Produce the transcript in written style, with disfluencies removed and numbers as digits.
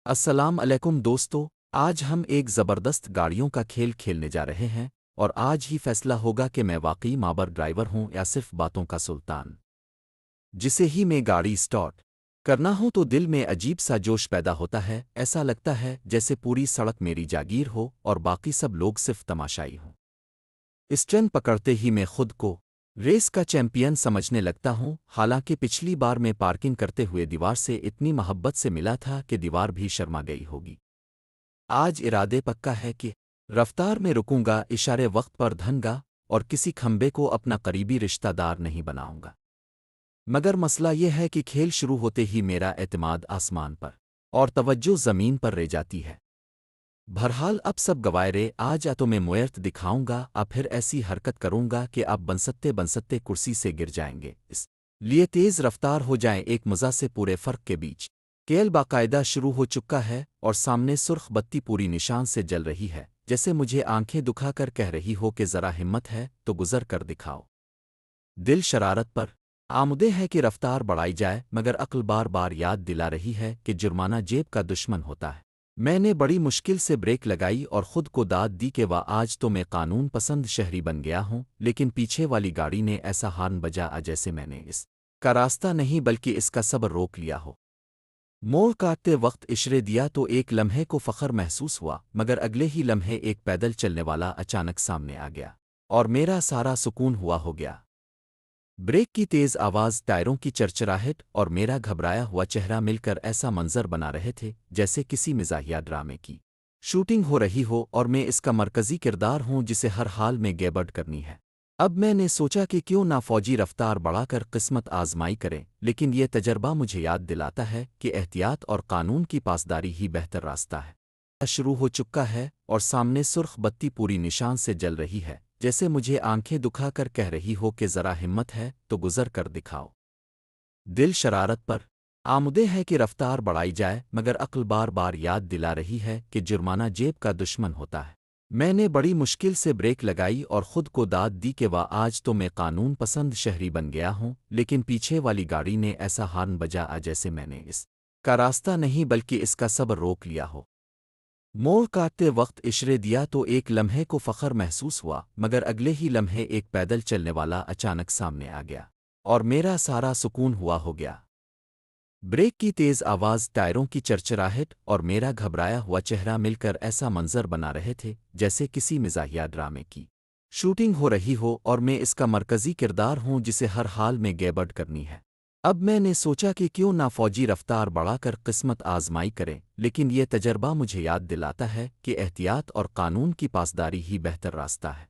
السلام علیکم دوستو، آج ہم ایک زبردست گاڑیوں کا کھیل کھیلنے جا رہے ہیں اور آج ہی فیصلہ ہوگا کہ میں واقعی مابر ڈرائیور ہوں یا صرف باتوں کا سلطان۔ جسے ہی میں گاڑی سٹارٹ کرنا ہوں تو دل میں عجیب سا جوش پیدا ہوتا ہے، ایسا لگتا ہے جیسے پوری سڑک میری جاگیر ہو اور باقی سب لوگ صرف تماشائی ہوں۔ اس ٹرن پکڑتے ہی میں خود کو ریس کا چیمپئن سمجھنے لگتا ہوں، حالانکہ پچھلی بار میں پارکنگ کرتے ہوئے دیوار سے اتنی محبت سے ملا تھا کہ دیوار بھی شرما گئی ہوگی۔ آج ارادے پکا ہے کہ رفتار میں رکوں گا، اشارے وقت پر دھن گا اور کسی کھمبے کو اپنا قریبی رشتہ دار نہیں بناؤں گا۔ مگر مسئلہ یہ ہے کہ کھیل شروع ہوتے ہی میرا اعتماد آسمان پر اور توجہ زمین پر رہ جاتی ہے۔ بہرحال اب سب گوائرے، آج تو میں مویرت دکھاؤں گا، اب پھر ایسی حرکت کروں گا کہ آپ بنستے کرسی سے گر جائیں گے، اس لیے تیز رفتار ہو جائیں۔ ایک مزہ سے پورے فرق کے بیچ کھیل باقاعدہ شروع ہو چکا ہے اور سامنے سرخ بتی پوری نشان سے جل رہی ہے، جیسے مجھے آنکھیں دکھا کر کہہ رہی ہو کہ ذرا ہمت ہے تو گزر کر دکھاؤ۔ دل شرارت پر آمدے ہے کہ رفتار بڑھائی جائے، مگر عقل بار بار یاد دلا رہی ہے کہ جرمانہ جیب کا دشمن ہوتا ہے۔ میں نے بڑی مشکل سے بریک لگائی اور خود کو داد دی کہ واہ، آج تو میں قانون پسند شہری بن گیا ہوں، لیکن پیچھے والی گاڑی نے ایسا ہارن بجا جیسے میں نے اس کا راستہ نہیں بلکہ اس کا صبر روک لیا ہو۔ موڑ کاٹتے وقت اشارے دیا تو ایک لمحے کو فخر محسوس ہوا، مگر اگلے ہی لمحے ایک پیدل چلنے والا اچانک سامنے آ گیا اور میرا سارا سکون ہو گیا۔ بریک کی تیز آواز، ٹائروں کی چرچراہٹ اور میرا گھبرایا ہوا چہرہ مل کر ایسا منظر بنا رہے تھے جیسے کسی مزاحیہ ڈرامے کی شوٹنگ ہو رہی ہو اور میں اس کا مرکزی کردار ہوں جسے ہر حال میں گیبڑ کرنی ہے۔ اب میں نے سوچا کہ کیوں نہ فوجی رفتار بڑھا کر قسمت آزمائی کریں، لیکن یہ تجربہ مجھے یاد دلاتا ہے کہ احتیاط اور قانون کی پاسداری ہی بہتر راستہ ہے۔ شروع ہو چکا ہے اور سامنے سرخ بتی پوری نشان سے جل رہی ہے، جیسے مجھے آنکھیں دکھا کر کہہ رہی ہو کہ ذرا ہمت ہے تو گزر کر دکھاؤ۔ دل شرارت پر آمدے ہے کہ رفتار بڑھائی جائے، مگر عقل بار بار یاد دلا رہی ہے کہ جرمانہ جیب کا دشمن ہوتا ہے۔ میں نے بڑی مشکل سے بریک لگائی اور خود کو داد دی کہ واہ، آج تو میں قانون پسند شہری بن گیا ہوں، لیکن پیچھے والی گاڑی نے ایسا ہارن بجا جیسے میں نے اس کا راستہ نہیں بلکہ اس کا صبر روک لیا ہو۔ موڑ کاٹتے وقت اشارے دیا تو ایک لمحے کو فخر محسوس ہوا، مگر اگلے ہی لمحے ایک پیدل چلنے والا اچانک سامنے آ گیا اور میرا سارا سکون ہو گیا۔ بریک کی تیز آواز، ٹائروں کی چرچراہٹ اور میرا گھبرایا ہوا چہرہ مل کر ایسا منظر بنا رہے تھے جیسے کسی مزاحیہ ڈرامے کی شوٹنگ ہو رہی ہو اور میں اس کا مرکزی کردار ہوں جسے ہر حال میں گیبڑ کرنی ہے۔ اب میں نے سوچا کہ کیوں نہ فوجی رفتار بڑھا کر قسمت آزمائی کریں، لیکن یہ تجربہ مجھے یاد دلاتا ہے کہ احتیاط اور قانون کی پاسداری ہی بہتر راستہ ہے۔